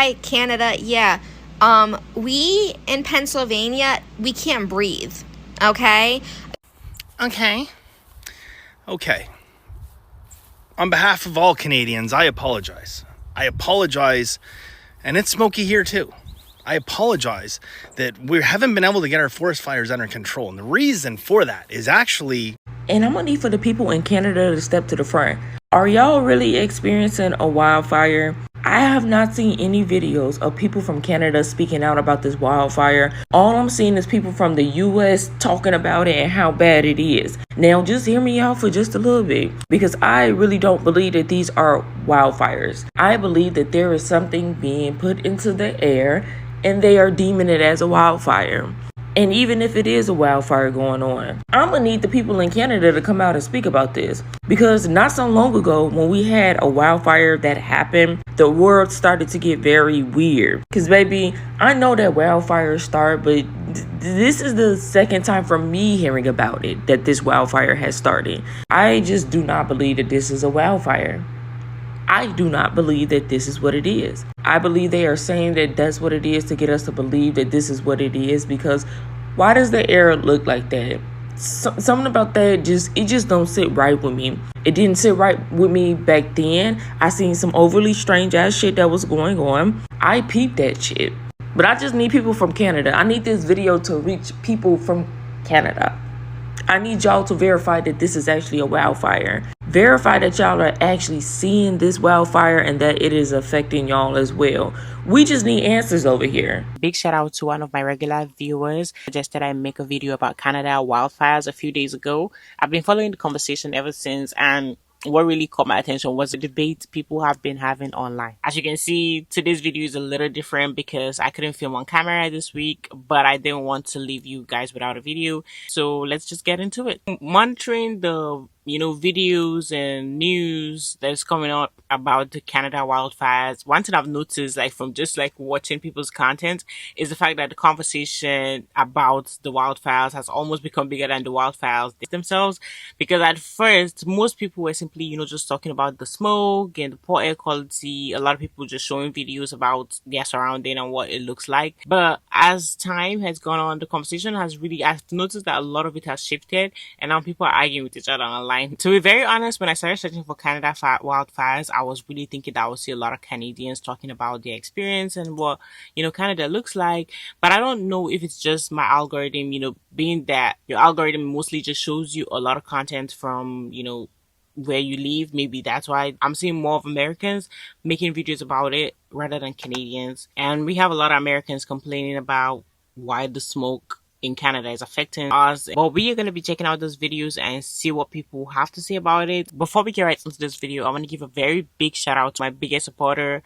Hi, Canada. Yeah. We in Pennsylvania, we can't breathe. Okay? Okay. On behalf of all Canadians, I apologize. And it's smoky here too. I apologize that we haven't been able to get our forest fires under control. And the reason for that is actually... And I'm gonna need for the people in Canada to step to the front. Are y'all really experiencing a wildfire? I have not seen any videos of people from Canada speaking out about this wildfire. All I'm seeing is people from the US talking about it and how bad it is. Now just hear me out for just a little bit, because I really don't believe that these are wildfires. I believe that there is something being put into the air and they are deeming it as a wildfire. And even if it is a wildfire going on, I'm going to need the people in Canada to come out and speak about this. Because not so long ago, when we had a wildfire that happened, the world started to get very weird. Because, baby, I know that wildfires start, but this is the second time for me hearing about it, that this wildfire has started. I just do not believe that this is a wildfire. I do not believe that this is what it is. I believe they are saying that that's what it is to get us to believe that this is what it is, because why does the air look like that? Something about that just don't sit right with me. It didn't sit right with me back then. I seen some overly strange ass shit that was going on. I peeped that shit. But I just need people from Canada. I need this video to reach people from Canada. I need y'all to verify that this is actually a wildfire. Verify that y'all are actually seeing this wildfire and that it is affecting y'all as well. We just need answers over here. Big shout out to one of my regular viewers suggested I make a video about Canada wildfires a few days ago. I've been following the conversation ever since, and what really caught my attention was the debate people have been having online. As you can see, today's video is a little different because I couldn't film on camera this week, but I didn't want to leave you guys without a video. So let's just get into it. Monitoring the videos and news that is coming up about the Canada wildfires, one thing I've noticed, from just watching people's content, is the fact that the conversation about the wildfires has almost become bigger than the wildfires themselves. Because at first, most people were simply, just talking about the smoke and the poor air quality. A lot of people just showing videos about their surrounding and what it looks like. But as time has gone on, the conversation has really, I've noticed that a lot of it has shifted, and now people are arguing with each other online. To be very honest, when I started searching for Canada wildfires, I was really thinking that I would see a lot of Canadians talking about their experience and what, Canada looks like. But I don't know if it's just my algorithm, being that your algorithm mostly just shows you a lot of content from, where you live. Maybe that's why I'm seeing more of Americans making videos about it rather than Canadians. And we have a lot of Americans complaining about why the smoke in Canada is affecting us. But we are going to be checking out those videos and see what people have to say about it. Before we get right into this video, I want to give a very big shout out to my biggest supporter,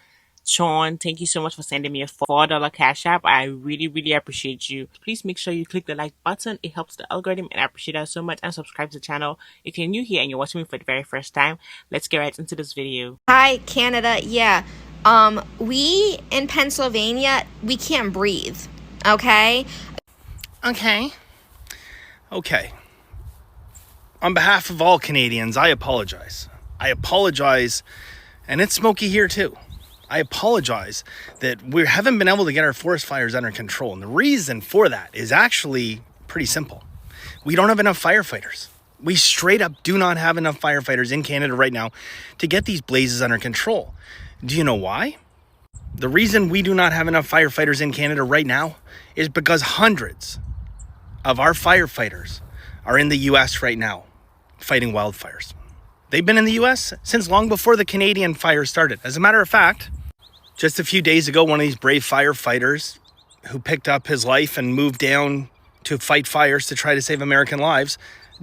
Sean. Thank you so much for sending me a $4 Cash App. I really appreciate you. Please make sure you click the like button. It helps the algorithm, and I appreciate that so much. And subscribe to the channel if you're new here and you're watching me for the very first time. Let's get right into this video. Hi, Canada. Yeah. We in Pennsylvania, we can't breathe. Okay? Okay. On behalf of all Canadians, I apologize. And it's smoky here too. I apologize that we haven't been able to get our forest fires under control. And the reason for that is actually pretty simple. We don't have enough firefighters. We straight up do not have enough firefighters in Canada right now to get these blazes under control. Do you know why? The reason we do not have enough firefighters in Canada right now is because hundreds of our firefighters are in the US right now fighting wildfires. They've been in the US since long before the Canadian fire started. As a matter of fact, just a few days ago, one of these brave firefighters who picked up his life and moved down to fight fires to try to save American lives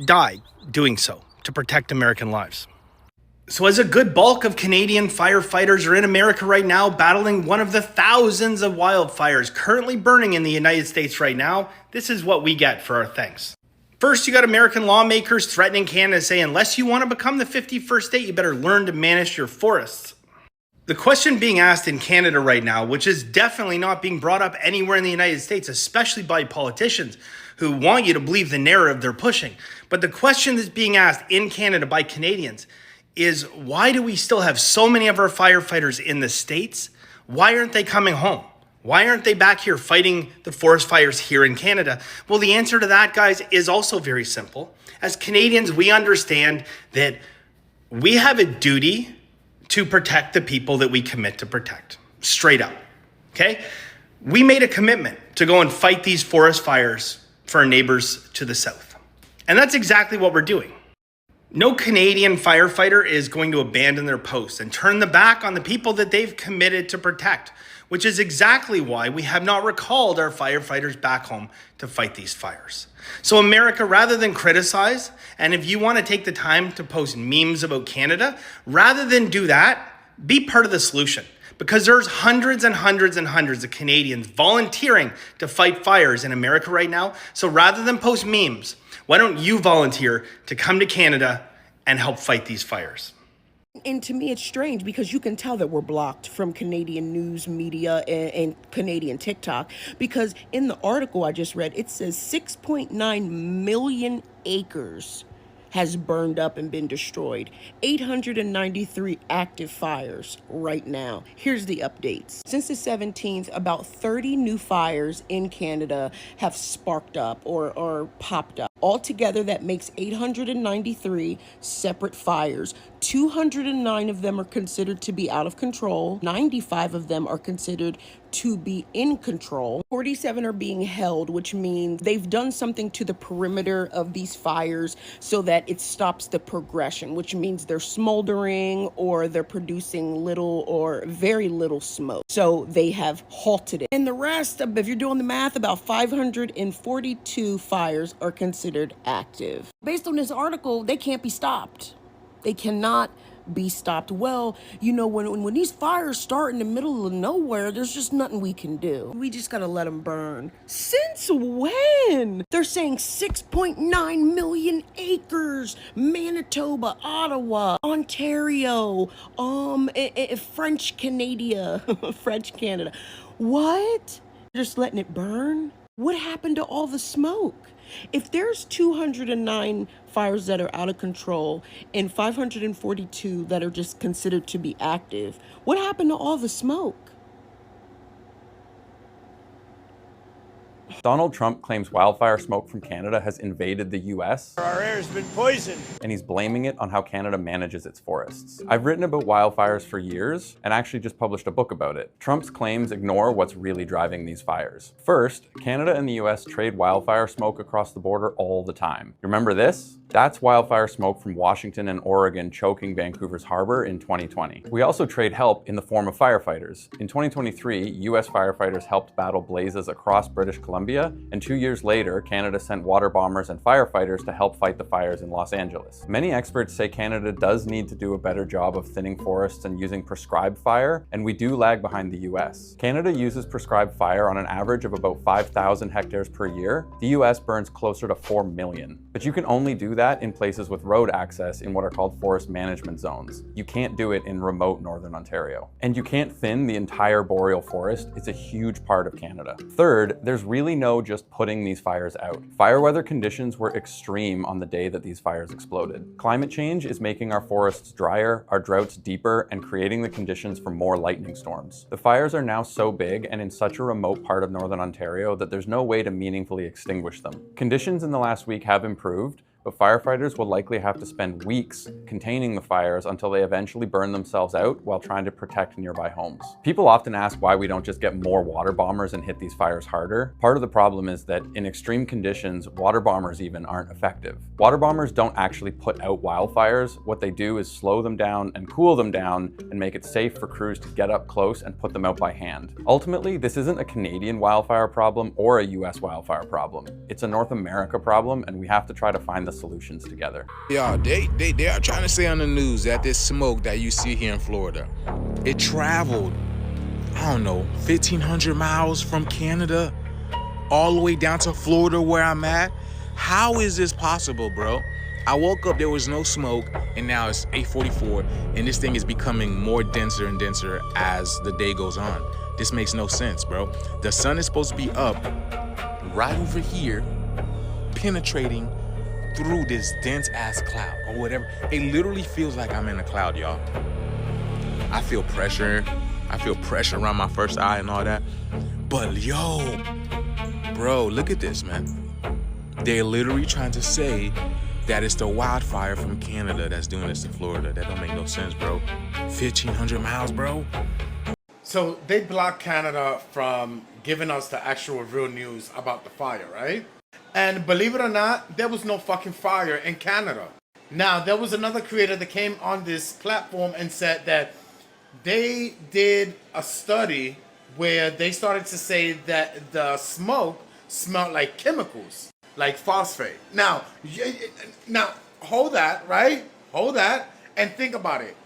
died doing so to protect American lives. So as a good bulk of Canadian firefighters are in America right now battling one of the thousands of wildfires currently burning in the United States right now, this is what we get for our thanks. First, you got American lawmakers threatening Canada, saying unless you want to become the 51st state, you better learn to manage your forests. The question being asked in Canada right now, which is definitely not being brought up anywhere in the United States, especially by politicians who want you to believe the narrative they're pushing. But the question that's being asked in Canada by Canadians is, why do we still have so many of our firefighters in the States Why aren't they coming home? Why aren't they back here fighting the forest fires here in Canada? Well, the answer to that, guys, is also very simple. As Canadians, we understand that we have a duty to protect the people that we commit to protect. Straight up, okay? We made a commitment to go and fight these forest fires for our neighbors to the south. And that's exactly what we're doing. No Canadian firefighter is going to abandon their post and turn the back on the people that they've committed to protect, which is exactly why we have not recalled our firefighters back home to fight these fires. So America, rather than criticize, and if you want to take the time to post memes about Canada, rather than do that, be part of the solution. Because there's hundreds and hundreds and hundreds of Canadians volunteering to fight fires in America right now. So rather than post memes, why don't you volunteer to come to Canada and help fight these fires? And to me, it's strange because you can tell that we're blocked from Canadian news media and Canadian TikTok, because in the article I just read, it says 6.9 million acres has burned up and been destroyed. 893 active fires right now. Here's the updates. Since the 17th, about 30 new fires in Canada have sparked up or popped up. Altogether, that makes 893 separate fires. 209 of them are considered to be out of control. 95 of them are considered to be in control. 47 are being held, which means they've done something to the perimeter of these fires so that it stops the progression, which means they're smoldering or they're producing little or very little smoke. So they have halted it. And the rest, if you're doing the math, about 542 fires are considered active. Based on this article, they can't be stopped. They cannot be stopped. Well, you know, when these fires start in the middle of nowhere, there's just nothing we can do. We just gotta let them burn. Since when? They're saying 6.9 million acres. Manitoba, Ottawa, Ontario, French Canada. What? Just letting it burn? What happened to all the smoke? If there's 209 fires that are out of control and 542 that are just considered to be active, what happened to all the smoke? Donald Trump claims wildfire smoke from Canada has invaded the US. Our air's been poisoned. And he's blaming it on how Canada manages its forests. I've written about wildfires for years and actually just published a book about it. Trump's claims ignore what's really driving these fires. First, Canada and the US trade wildfire smoke across the border all the time. Remember this? That's wildfire smoke from Washington and Oregon choking Vancouver's harbor in 2020. We also trade help in the form of firefighters. In 2023, US firefighters helped battle blazes across British Columbia, and 2 years later, Canada sent water bombers and firefighters to help fight the fires in Los Angeles. Many experts say Canada does need to do a better job of thinning forests and using prescribed fire, and we do lag behind the US. Canada uses prescribed fire on an average of about 5,000 hectares per year. The US burns closer to 4 million. But you can only do that in places with road access in what are called forest management zones. You can't do it in remote northern Ontario. And you can't thin the entire boreal forest. It's a huge part of Canada. Third, there's really no just putting these fires out. Fire weather conditions were extreme on the day that these fires exploded. Climate change is making our forests drier, our droughts deeper, and creating the conditions for more lightning storms. The fires are now so big and in such a remote part of northern Ontario that there's no way to meaningfully extinguish them. Conditions in the last week have improved, but firefighters will likely have to spend weeks containing the fires until they eventually burn themselves out while trying to protect nearby homes. People often ask why we don't just get more water bombers and hit these fires harder. Part of the problem is that in extreme conditions, water bombers even aren't effective. Water bombers don't actually put out wildfires. What they do is slow them down and cool them down and make it safe for crews to get up close and put them out by hand. Ultimately, this isn't a Canadian wildfire problem or a US wildfire problem. It's a North America problem, and we have to try to find the solutions together. Yeah, they are trying to say on the news that this smoke that you see here in Florida, it traveled, I don't know, 1,500 miles from Canada all the way down to Florida where I'm at. How is this possible, bro? I woke up, there was no smoke, and now it's 8:44, and this thing is becoming more denser and denser as the day goes on. This makes no sense, bro. The sun is supposed to be up right over here, penetrating through this dense ass cloud or whatever. It literally feels like I'm in a cloud, y'all. I feel pressure I feel pressure around my first eye and all that. But yo, bro, look at this, man. They're literally trying to say that it's the wildfire from Canada that's doing this to Florida. That don't make no sense, bro. 1,500 miles, bro. So they blocked Canada from giving us the actual real news about the fire, right? And believe it or not, there was no fucking fire in Canada. Now, there was another creator that came on this platform and said that they did a study where they started to say that the smoke smelled like chemicals, like phosphate. Now, hold that, right? Hold that and think about it.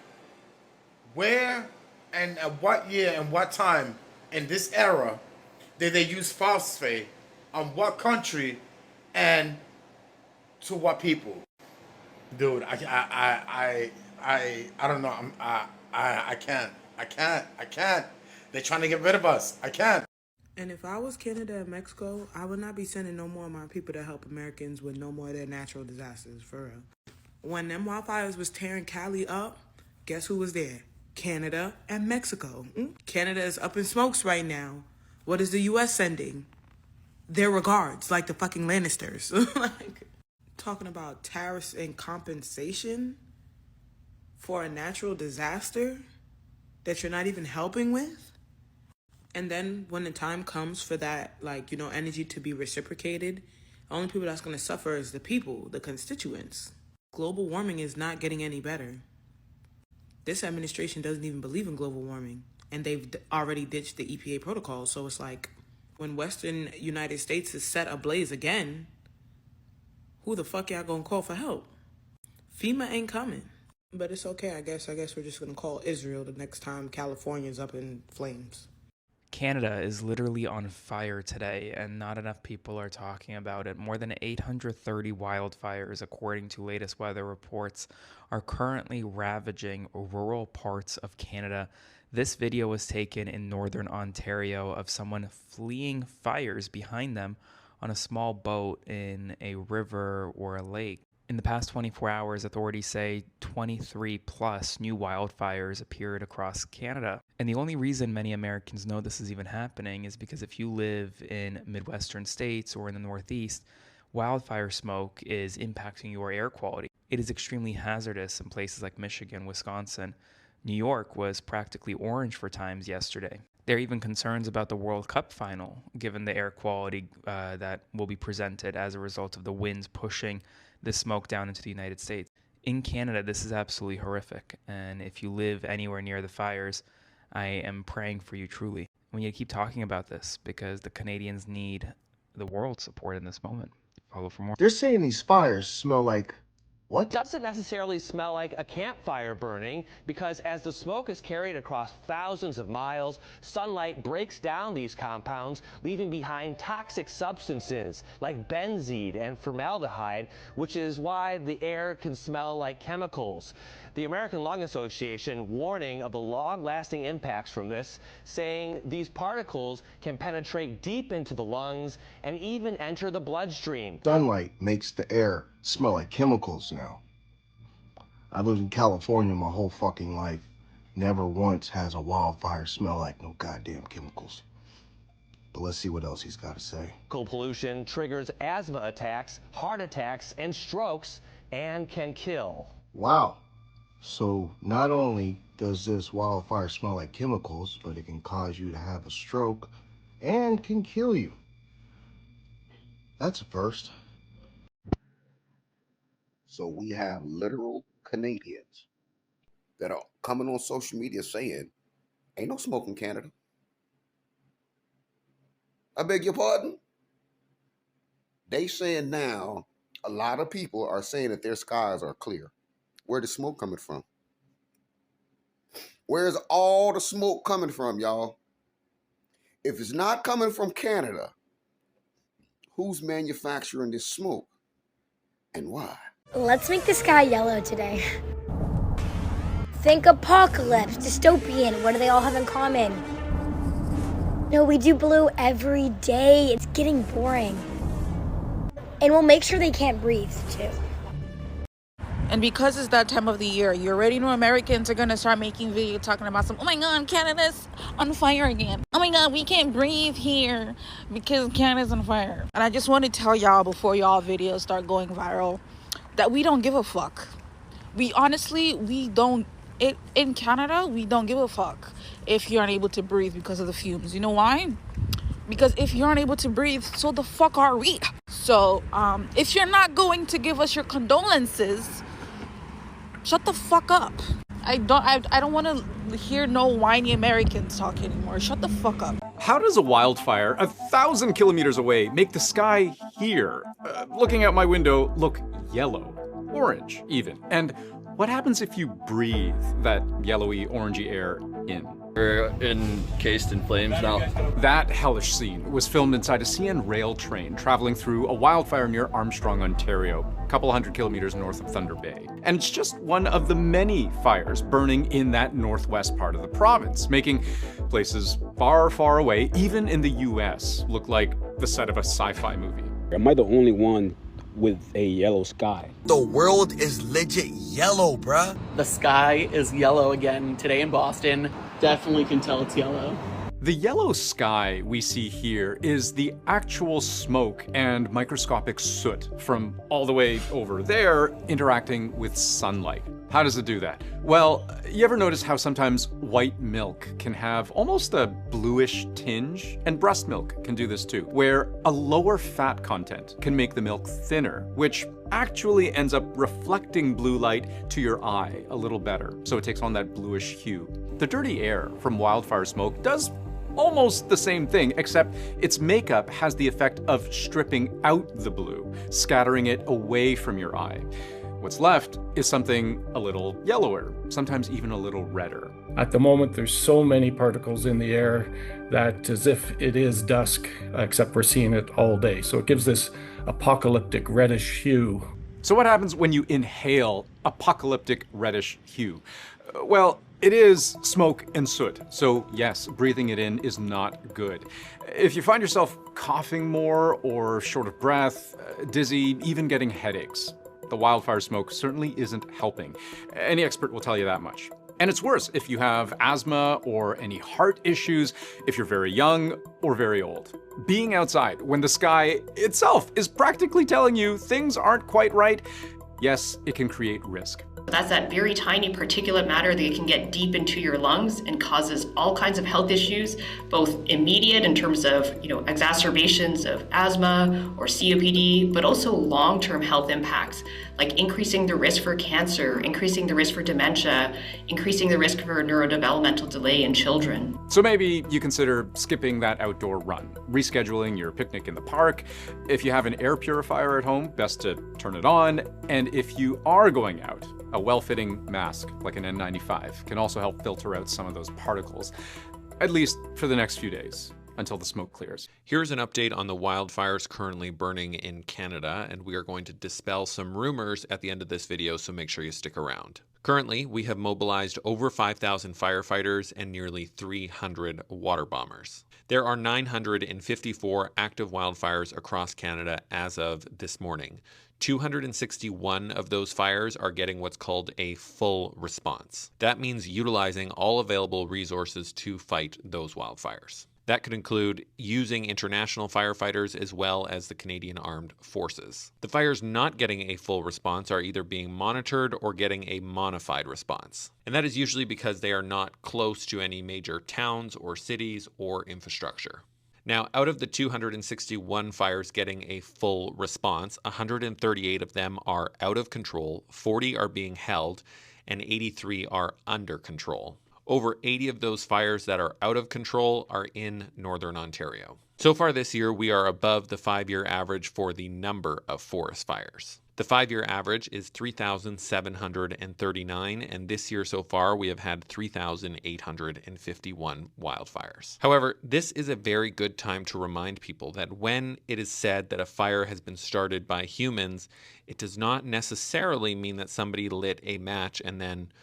Where and at what year and what time in this era did they use phosphate? On what country and to what people? Dude, I don't know. I can't. They're trying to get rid of us. I can't. And if I was Canada and Mexico, I would not be sending no more of my people to help Americans with no more of their natural disasters, for real. When them wildfires was tearing Cali up, guess who was there? Canada and Mexico. Canada is up in smokes right now. What is the U.S. sending? Their regards, like the fucking Lannisters. Like, talking about tariffs and compensation for a natural disaster that you're not even helping with. And then when the time comes for that, like, energy to be reciprocated, the only people that's going to suffer is the people, the constituents. Global warming is not getting any better. This administration doesn't even believe in global warming, and they've already ditched the EPA protocol. So it's like, when Western United States is set ablaze again, who the fuck y'all gonna call for help? FEMA ain't coming. But it's okay, I guess we're just gonna call Israel the next time California's up in flames. Canada is literally on fire today, and not enough people are talking about it. More than 830 wildfires, according to latest weather reports, are currently ravaging rural parts of Canada. This video was taken in northern Ontario of someone fleeing fires behind them on a small boat in a river or a lake. In the past 24 hours, authorities say 23 plus new wildfires appeared across Canada. And the only reason many Americans know this is even happening is because if you live in Midwestern states or in the Northeast, wildfire smoke is impacting your air quality. It is extremely hazardous in places like Michigan, Wisconsin. New York was practically orange for times yesterday. There are even concerns about the World Cup final, given the air quality that will be presented as a result of the winds pushing the smoke down into the United States. In Canada, this is absolutely horrific. And if you live anywhere near the fires, I am praying for you truly. We need to keep talking about this because the Canadians need the world's support in this moment. Follow for more. They're saying these fires smell like what? It doesn't necessarily smell like a campfire burning because as the smoke is carried across thousands of miles, sunlight breaks down these compounds, leaving behind toxic substances like benzene and formaldehyde, which is why the air can smell like chemicals. The American Lung Association warning of the long-lasting impacts from this, saying these particles can penetrate deep into the lungs and even enter the bloodstream. Sunlight makes the air smell like chemicals now. I lived in California my whole fucking life. Never once has a wildfire smell like no goddamn chemicals. But let's see what else he's got to say. Pollution triggers asthma attacks, heart attacks, and strokes, and can kill. Wow. So not only does this wildfire smell like chemicals, but it can cause you to have a stroke and can kill you. That's a first. So we have literal Canadians that are coming on social media saying, ain't no smoke in Canada. I beg your pardon? They saying now, a lot of people are saying that their skies are clear. Where the smoke coming from? Where's all the smoke coming from, y'all? If it's not coming from Canada, who's manufacturing this smoke and why? Let's make the sky yellow today. Think apocalypse, dystopian. What do they all have in common? No, we do blue every day. It's getting boring. And we'll make sure they can't breathe, too. And because it's that time of the year, you already know Americans are going to start making videos talking about oh my God, Canada's on fire again. Oh my God, we can't breathe here because Canada's on fire. And I just want to tell y'all before y'all videos start going viral that we don't give a fuck. We don't. In Canada, we don't give a fuck if you're unable to breathe because of the fumes. You know why? Because if you're unable to breathe, so the fuck are we? So, if you're not going to give us your condolences, shut the fuck up. I don't want to hear no whiny Americans talk anymore. Shut the fuck up. How does a wildfire 1,000 kilometers away make the sky here, looking out my window, look yellow, orange even? And what happens if you breathe that yellowy, orangey air in? We're encased in flames now. That hellish scene was filmed inside a CN rail train traveling through a wildfire near Armstrong, Ontario, a couple hundred kilometers north of Thunder Bay. And it's just one of the many fires burning in that northwest part of the province, making places far, far away, even in the US, look like the set of a sci-fi movie. Am I the only one with a yellow sky? The world is legit yellow, bruh. The sky is yellow again today in Boston. Definitely can tell it's yellow. The yellow sky we see here is the actual smoke and microscopic soot from all the way over there interacting with sunlight. How does it do that? Well, you ever notice how sometimes white milk can have almost a bluish tinge? And breast milk can do this too, where a lower fat content can make the milk thinner, which actually ends up reflecting blue light to your eye a little better, so it takes on that bluish hue. The dirty air from wildfire smoke does almost the same thing, except its makeup has the effect of stripping out the blue, scattering it away from your eye. What's left is something a little yellower, sometimes even a little redder. At the moment, there's so many particles in the air that as if it is dusk, except we're seeing it all day. So it gives this apocalyptic reddish hue. So what happens when you inhale apocalyptic reddish hue? Well, it is smoke and soot, so yes, breathing it in is not good. If you find yourself coughing more or short of breath, dizzy, even getting headaches, the wildfire smoke certainly isn't helping. Any expert will tell you that much. And it's worse if you have asthma or any heart issues, if you're very young or very old. Being outside when the sky itself is practically telling you things aren't quite right, yes, it can create risk. That's that very tiny particulate matter that can get deep into your lungs and causes all kinds of health issues, both immediate in terms of, exacerbations of asthma or COPD, but also long-term health impacts, like increasing the risk for cancer, increasing the risk for dementia, increasing the risk for neurodevelopmental delay in children. So maybe you consider skipping that outdoor run, rescheduling your picnic in the park. If you have an air purifier at home, best to turn it on. And if you are going out, a well-fitting mask, like an N95, can also help filter out some of those particles, at least for the next few days, until the smoke clears. Here's an update on the wildfires currently burning in Canada, and we are going to dispel some rumors at the end of this video, so make sure you stick around. Currently, we have mobilized over 5,000 firefighters and nearly 300 water bombers. There are 954 active wildfires across Canada as of this morning. 261 of those fires are getting what's called a full response. That means utilizing all available resources to fight those wildfires. That could include using international firefighters as well as the Canadian Armed Forces. The fires not getting a full response are either being monitored or getting a modified response. And that is usually because they are not close to any major towns or cities or infrastructure. Now, out of the 261 fires getting a full response, 138 of them are out of control, 40 are being held, and 83 are under control. Over 80 of those fires that are out of control are in Northern Ontario. So far this year, we are above the 5-year average for the number of forest fires. The 5-year average is 3,739, and this year so far we have had 3,851 wildfires. However, this is a very good time to remind people that when it is said that a fire has been started by humans, it does not necessarily mean that somebody lit a match and then,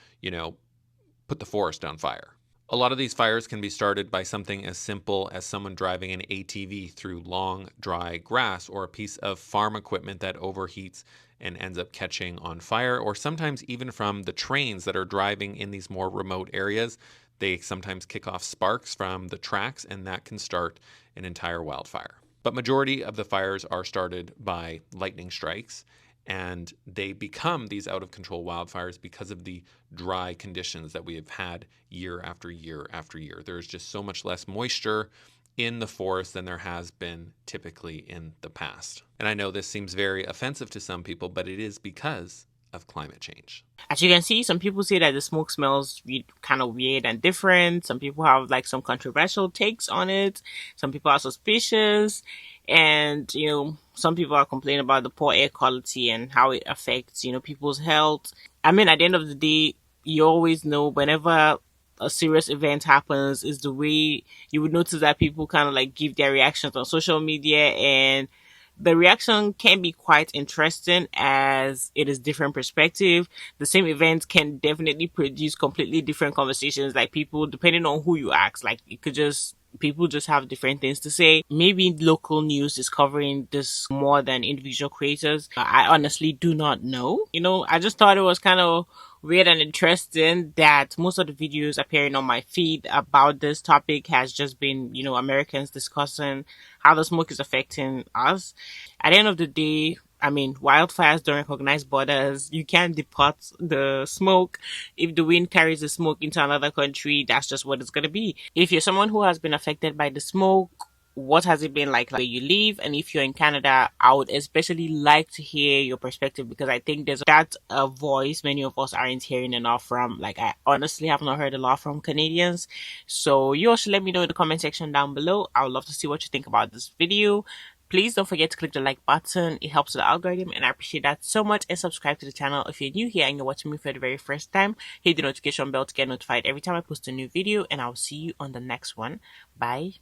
put the forest on fire. A lot of these fires can be started by something as simple as someone driving an ATV through long, dry grass, or a piece of farm equipment that overheats and ends up catching on fire, or sometimes even from the trains that are driving in these more remote areas. They sometimes kick off sparks from the tracks, and that can start an entire wildfire. But majority of the fires are started by lightning strikes, and they become these out of control wildfires because of the dry conditions that we have had year after year after year. There's just so much less moisture in the forest than there has been typically in the past. And I know this seems very offensive to some people, but it is because of climate change. As you can see, some people say that the smoke smells kind of weird and different. Some people have like some controversial takes on it. Some people are suspicious. And, some people are complaining about the poor air quality and how it affects, people's health. I mean, at the end of the day, you always know whenever a serious event happens is the way you would notice that people kind of like give their reactions on social media, and the reaction can be quite interesting as it is different perspective. The same event can definitely produce completely different conversations. Like people, depending on who you ask, like people just have different things to say. Maybe local news is covering this more than individual creators. I honestly do not know. I just thought it was kind of weird and interesting that most of the videos appearing on my feed about this topic has just been, Americans discussing how the smoke is affecting us. At the end of the day, I mean, wildfires don't recognize borders. You can't deport the smoke. If the wind carries the smoke into another country, that's just what it's going to be. If you're someone who has been affected by the smoke, what has it been like where you live? And if you're in Canada, I would especially like to hear your perspective, because I think there's that voice many of us aren't hearing enough from. Like, I honestly have not heard a lot from Canadians. So you also let me know in the comment section down below. I would love to see what you think about this video. Please don't forget to click the like button. It helps with the algorithm, and I appreciate that so much. And subscribe to the channel if you're new here and you're watching me for the very first time. Hit the notification bell to get notified every time I post a new video, and I'll see you on the next one. Bye.